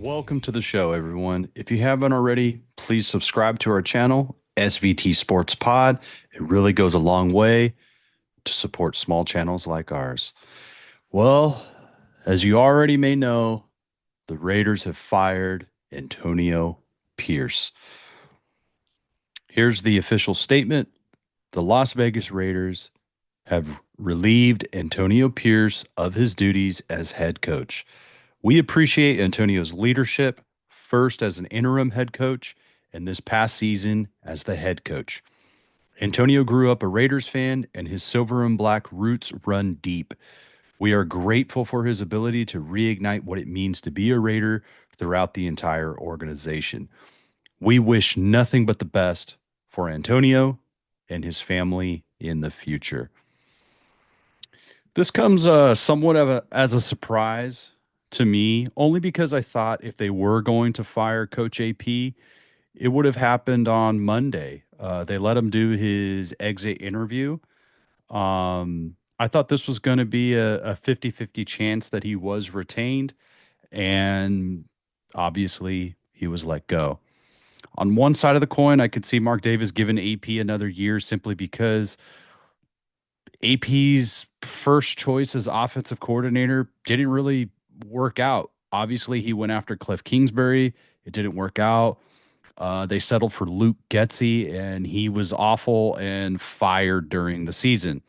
Welcome to the show, everyone. If you haven't already, please subscribe to our channel, SVT Sports Pod. It really goes a long way to support small channels like ours. Well, as you already may know, the Raiders have fired Antonio Pierce. Here's the official statement. The Las Vegas Raiders have relieved Antonio Pierce of his duties as head coach. We appreciate Antonio's leadership, first as an interim head coach and this past season as the head coach. Antonio grew up a Raiders fan, and his silver and black roots run deep. We are grateful for his ability to reignite what it means to be a Raider throughout the entire organization. We wish nothing but the best for Antonio and his family in the future. This comes somewhat as a surprise to me, only because I thought if they were going to fire Coach AP, it would have happened on Monday. They let him do his exit interview. I thought this was going to be a 50-50 chance that he was retained, and obviously he was let go. On one side of the coin, I could see Mark Davis giving AP another year simply because AP's first choice as offensive coordinator didn't really work out. Obviously, he went after Cliff Kingsbury. It didn't work out. They settled for Luke Getzey, and he was awful and fired during the season.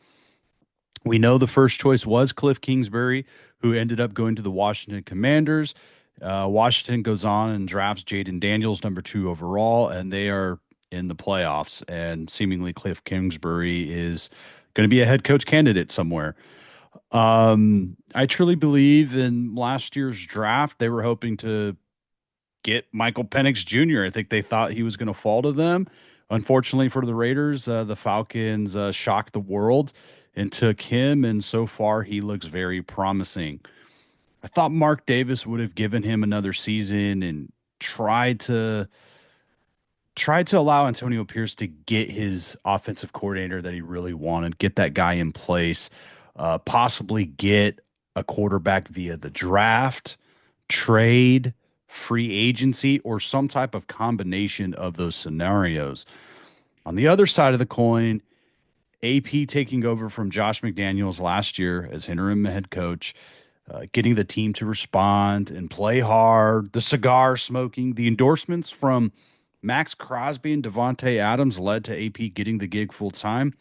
We know the first choice was Cliff Kingsbury, who ended up going to the Washington Commanders. Washington goes on and drafts Jaden Daniels, number 2 overall, and they are in the playoffs. And seemingly Cliff Kingsbury is going to be a head coach candidate somewhere. I truly believe in last year's draft, they were hoping to get Michael Penix Jr. I think they thought he was going to fall to them. Unfortunately for the Raiders, the Falcons shocked the world and took him, and so far he looks very promising. I thought Mark Davis would have given him another season and tried to allow Antonio Pierce to get his offensive coordinator that he really wanted, get that guy in place, possibly get a quarterback via the draft, trade, free agency, or some type of combination of those scenarios. On the other side of the coin, AP taking over from Josh McDaniels last year as interim head coach, getting the team to respond and play hard, the cigar smoking, the endorsements from Max Crosby and Devontae Adams led to AP getting the gig full time.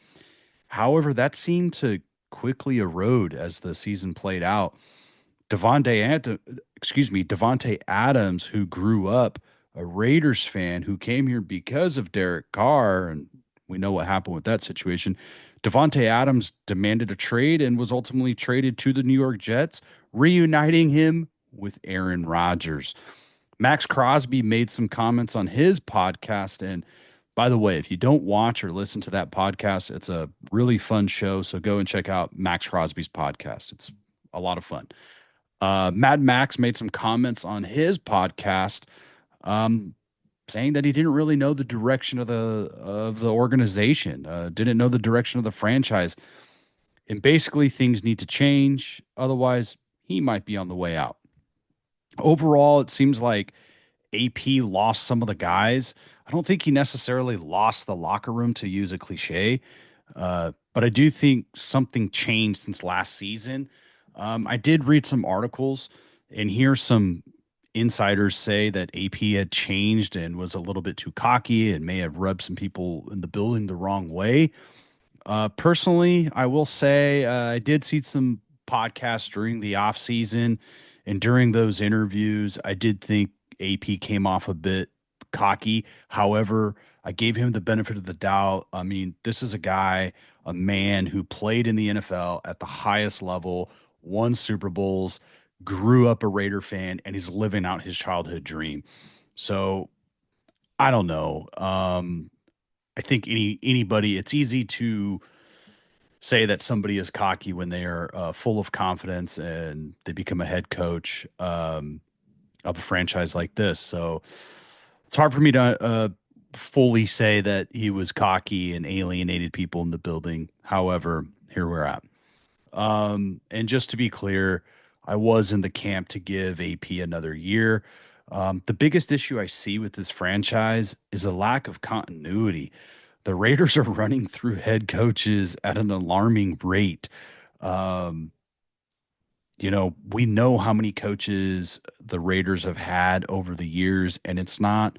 However, that seemed to quickly erode as the season played out. Devontae Adams, who grew up a Raiders fan, who came here because of Derek Carr, and we know what happened with that situation. Devontae Adams demanded a trade and was ultimately traded to the New York Jets, reuniting him with Aaron Rodgers. Max Crosby made some comments on his podcast. And by the way, if you don't watch or listen to that podcast, it's a really fun show. So go and check out Max Crosby's podcast. It's a lot of fun. Mad Max made some comments on his podcast, saying that he didn't really know the direction of the organization, didn't know the direction of the franchise, and basically things need to change. Otherwise, he might be on the way out. Overall, it seems like AP lost some of the guys. I don't think he necessarily lost the locker room, to use a cliche, but I do think something changed since last season. I did read some articles and hear some insiders say that AP had changed and was a little bit too cocky and may have rubbed some people in the building the wrong way. Personally, I will say I did see some podcasts during the off season, and during those interviews, I did think AP came off a bit cocky. However, I gave him the benefit of the doubt. I mean, this is a man who played in the NFL at the highest level, won Super Bowls, grew up a Raider fan, and he's living out his childhood dream. So I don't know. I think anybody, it's easy to say that somebody is cocky when they are full of confidence and they become a head coach of a franchise like this. So it's hard for me to fully say that he was cocky and alienated people in the building. However, here we're at. And just to be clear, I was in the camp to give AP another year. The biggest issue I see with this franchise is a lack of continuity. The Raiders are running through head coaches at an alarming rate. Um, we know how many coaches the Raiders have had over the years, and it's not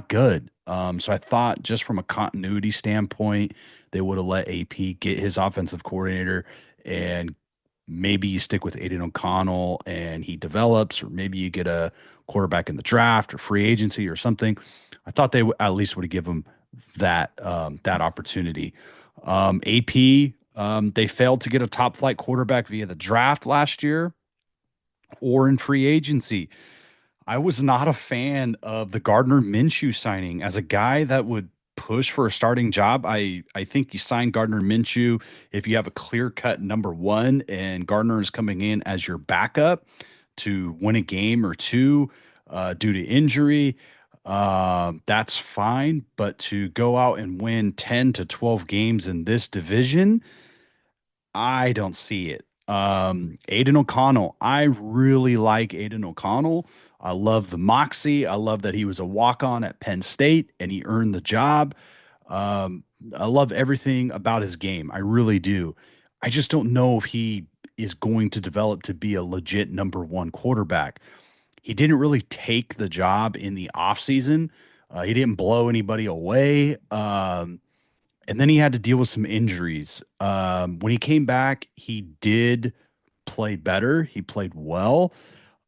good. So I thought just from a continuity standpoint, they would have let AP get his offensive coordinator and maybe you stick with Aiden O'Connell and he develops, or maybe you get a quarterback in the draft or free agency or something. I thought they at least would have given him that opportunity. AP, they failed to get a top flight quarterback via the draft last year or in free agency. I was not a fan of the Gardner Minshew signing as a guy that would push for a starting job. I think you sign Gardner Minshew if you have a clear cut number one and Gardner is coming in as your backup to win a game or two due to injury. That's fine, but to go out and win 10 to 12 games in this division, I don't see it. Aiden O'Connell. I really like Aiden O'Connell. I love the moxie. I love that he was a walk on at Penn State and he earned the job. Um, I love everything about his game. I really do. I just don't know if he is going to develop to be a legit number one quarterback. He didn't really take the job in the offseason. He didn't blow anybody away. And then he had to deal with some injuries. When he came back, he did play better. He played well.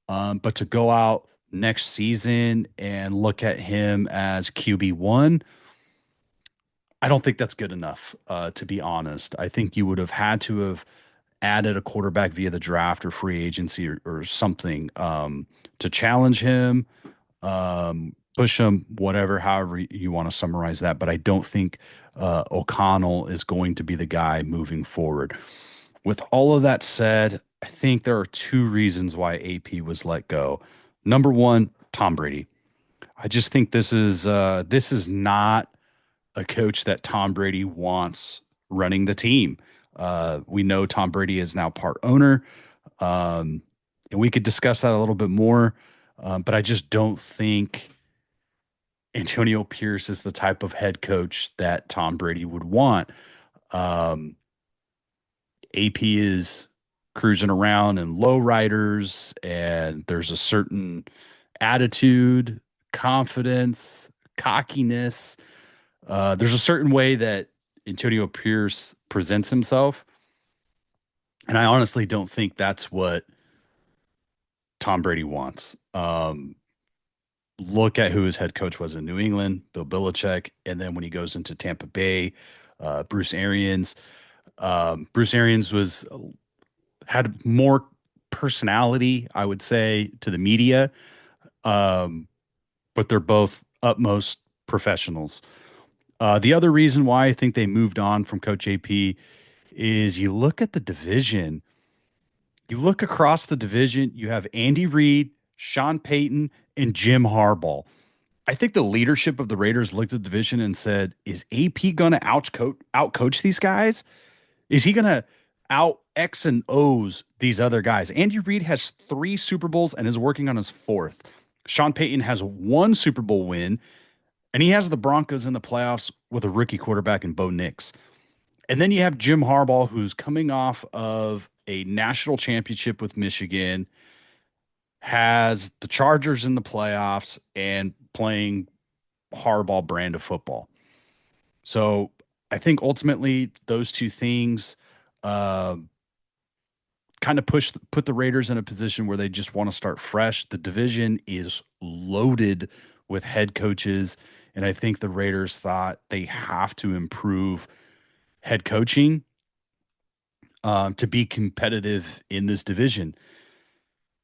But to go out next season and look at him as QB1, I don't think that's good enough, to be honest. I think you would have had to have added a quarterback via the draft or free agency or something to challenge him, push him, whatever, however you want to summarize that. But I don't think O'Connell is going to be the guy moving forward. With all of that said, I think there are two reasons why AP was let go. Number one, Tom Brady. I just think this is not a coach that Tom Brady wants running the team. We know Tom Brady is now part owner, um, and we could discuss that a little bit more. But I just don't think Antonio Pierce is the type of head coach that Tom Brady would want. Um, AP is cruising around in low riders, and there's a certain attitude, confidence, cockiness. There's a certain way that Antonio Pierce presents himself, and I honestly don't think that's what Tom Brady wants. Look at who his head coach was in New England, Bill Belichick, and then when he goes into Tampa Bay, Bruce Arians. Bruce Arians was had more personality, I would say, to the media, um, but they're both utmost professionals. The other reason why I think they moved on from Coach AP is you look at the division, you look across the division, you have Andy Reid, Sean Payton, and Jim Harbaugh. I think the leadership of the Raiders looked at the division and said, is AP going to outcoach these guys? Is he going to out X and O's these other guys? Andy Reid has 3 Super Bowls and is working on his fourth. Sean Payton has 1 Super Bowl win, and he has the Broncos in the playoffs with a rookie quarterback in Bo Nix. And then you have Jim Harbaugh, who's coming off of a national championship with Michigan, has the Chargers in the playoffs, and playing Harbaugh brand of football. So I think ultimately those two things uh, kind of put the Raiders in a position where they just want to start fresh. The division is loaded with head coaches, and I think the Raiders thought they have to improve head coaching to be competitive in this division.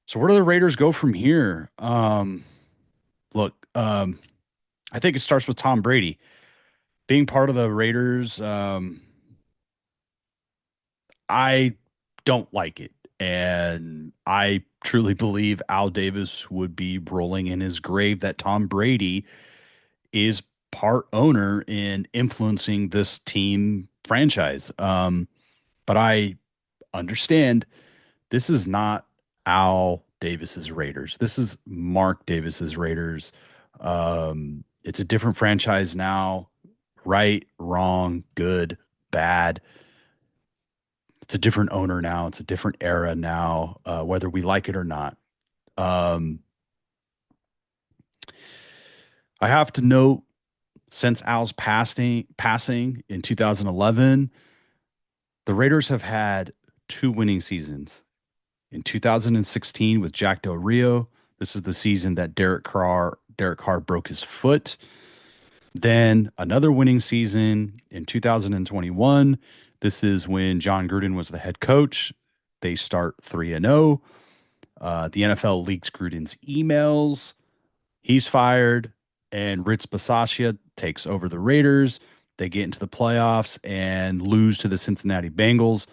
So where do the Raiders go from here? Look, I think it starts with Tom Brady being part of the Raiders. I don't like it. And I truly believe Al Davis would be rolling in his grave that Tom Brady is part owner in influencing this team franchise. But I understand this is not Al Davis's Raiders. This is Mark Davis's Raiders. It's a different franchise now. Right, wrong, good, bad. It's a different owner now. It's a different era now, whether we like it or not. Um, I have to note, since Al's passing in 2011, the Raiders have had two winning seasons. In 2016 with Jack Del Rio, this is the season that Derek Carr broke his foot. Then another winning season in 2021. This is when John Gruden was the head coach. They start 3-0. The NFL leaks Gruden's emails. He's fired, and Rich Bisaccia takes over the Raiders. They get into the playoffs and lose to the Cincinnati Bengals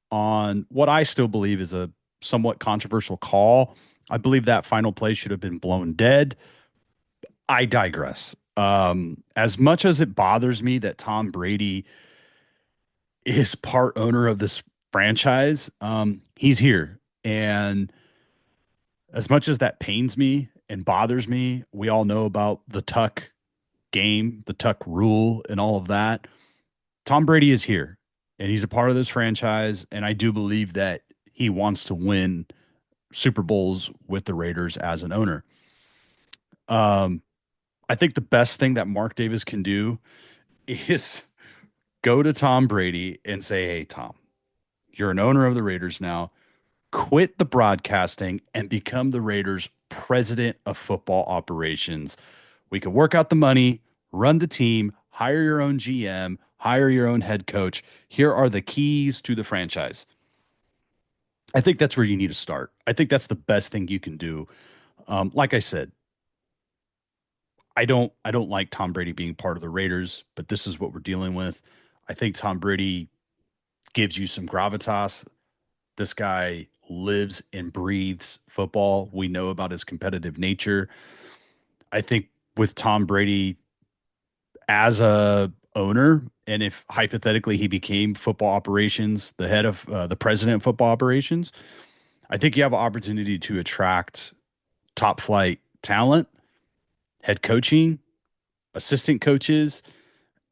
on what I still believe is a somewhat controversial call. I believe that final play should have been blown dead. I digress. As much as it bothers me that Tom Brady is part owner of this franchise, he's here. And as much as that pains me and bothers me, we all know about the Tuck game, the Tuck rule, and all of that. Tom Brady is here and he's a part of this franchise. And I do believe that he wants to win Super Bowls with the Raiders as an owner. Um, I think the best thing that Mark Davis can do is go to Tom Brady and say, "Hey, Tom, you're an owner of the Raiders now. Quit the broadcasting and become the Raiders' president of football operations. We can work out the money, run the team, hire your own GM, hire your own head coach. Here are the keys to the franchise." I think that's where you need to start. I think that's the best thing you can do. Like I said, I don't like Tom Brady being part of the Raiders, but this is what we're dealing with. I think Tom Brady gives you some gravitas. This guy lives and breathes football. We know about his competitive nature. I think with Tom Brady as a owner, and if hypothetically he became football operations, the head of the president of football operations, I think you have an opportunity to attract top flight talent, head coaching, assistant coaches,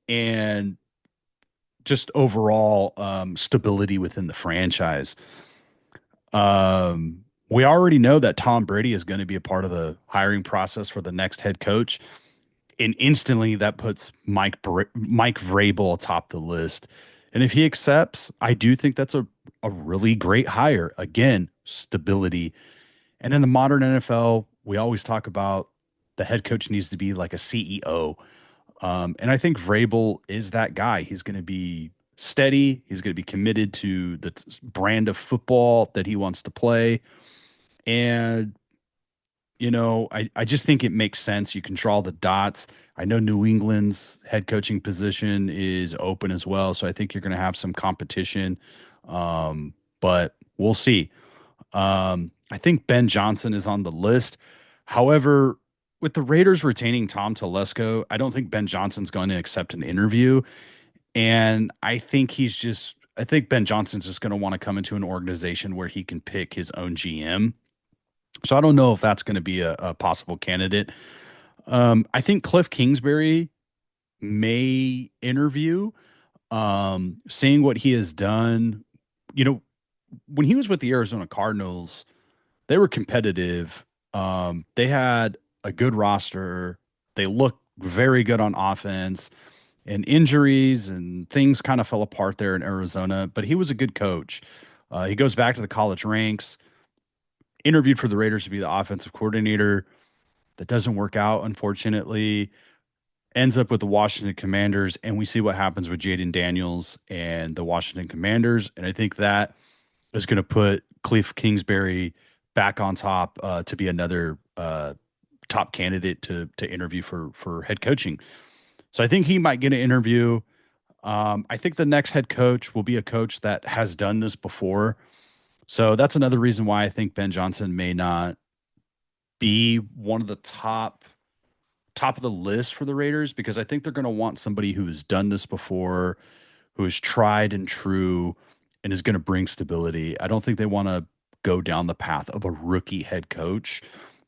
and just overall stability within the franchise. We already know that Tom Brady is going to be a part of the hiring process for the next head coach, and instantly that puts Mike Vrabel atop the list. And if he accepts, I do think that's a really great hire. Again, stability. And in the modern NFL, we always talk about the head coach needs to be like a CEO. And I think Vrabel is that guy. He's going to be steady. He's going to be committed to the brand of football that he wants to play. And, I just think it makes sense. You can draw the dots. I know New England's head coaching position is open as well. So I think you're going to have some competition. But we'll see. I think Ben Johnson is on the list. However, with the Raiders retaining Tom Telesco, I don't think Ben Johnson's going to accept an interview. And I think Ben Johnson's just going to want to come into an organization where he can pick his own GM. So I don't know if that's going to be a possible candidate. I think Cliff Kingsbury may interview, seeing what he has done. You know, when he was with the Arizona Cardinals, they were competitive. They had a good roster. They looked very good on offense, and injuries and things kind of fell apart there in Arizona, but he was a good coach. He goes back to the college ranks, interviewed for the Raiders to be the offensive coordinator. That doesn't work out, unfortunately. Ends up with the Washington Commanders, and we see what happens with Jaden Daniels and the Washington Commanders. And I think that is going to put Cliff Kingsbury back on top to be another top candidate to interview for head coaching. So I think he might get an interview. I think the next head coach will be a coach that has done this before. So that's another reason why I think Ben Johnson may not be one of the top of the list for the Raiders, because I think they're going to want somebody who has done this before, who is tried and true, and is going to bring stability. I don't think they want to go down the path of a rookie head coach.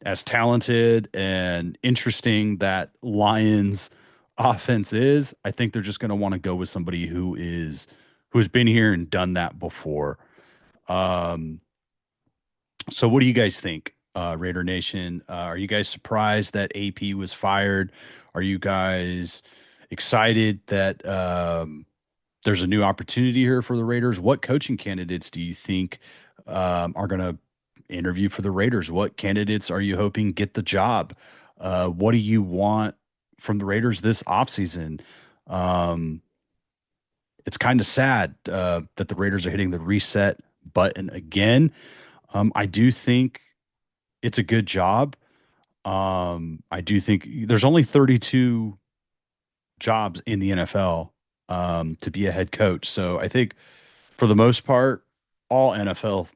As talented and interesting that Lions offense is, I think they're just going to want to go with somebody who's been here and done that before. Um, so what do you guys think, Raider Nation? Are you guys surprised that AP was fired? Are you guys excited that there's a new opportunity here for the Raiders? What coaching candidates do you think are going to interview for the Raiders? What candidates are you hoping get the job? What do you want from the Raiders this offseason? Um, it's kind of sad that the Raiders are hitting the reset button again. I do think it's a good job. I do think there's only 32 jobs in the NFL to be a head coach. So I think for the most part, all NFL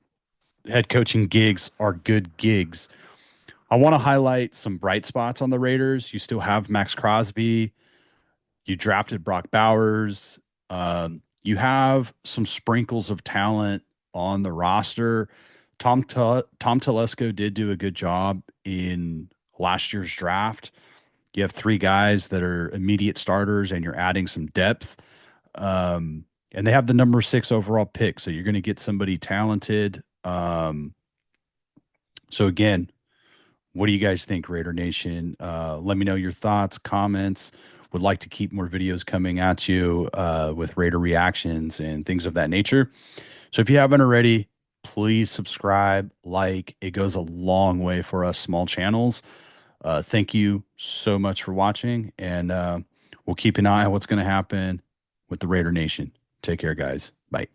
head coaching gigs are good gigs. I want to highlight some bright spots on the Raiders. You still have Max Crosby. You drafted Brock Bowers. You have some sprinkles of talent on the roster. Tom Telesco did do a good job in last year's draft. You have three guys that are immediate starters, and you're adding some depth. And they have the number 6 overall pick, so you're going to get somebody talented. So again, what do you guys think, Raider Nation? Let me know your thoughts, comments. Would like to keep more videos coming at you with Raider reactions and things of that nature. So if you haven't already, please subscribe, like. It goes a long way for us small channels. Thank you so much for watching, and we'll keep an eye on what's going to happen with the Raider Nation. Take care, guys. Bye.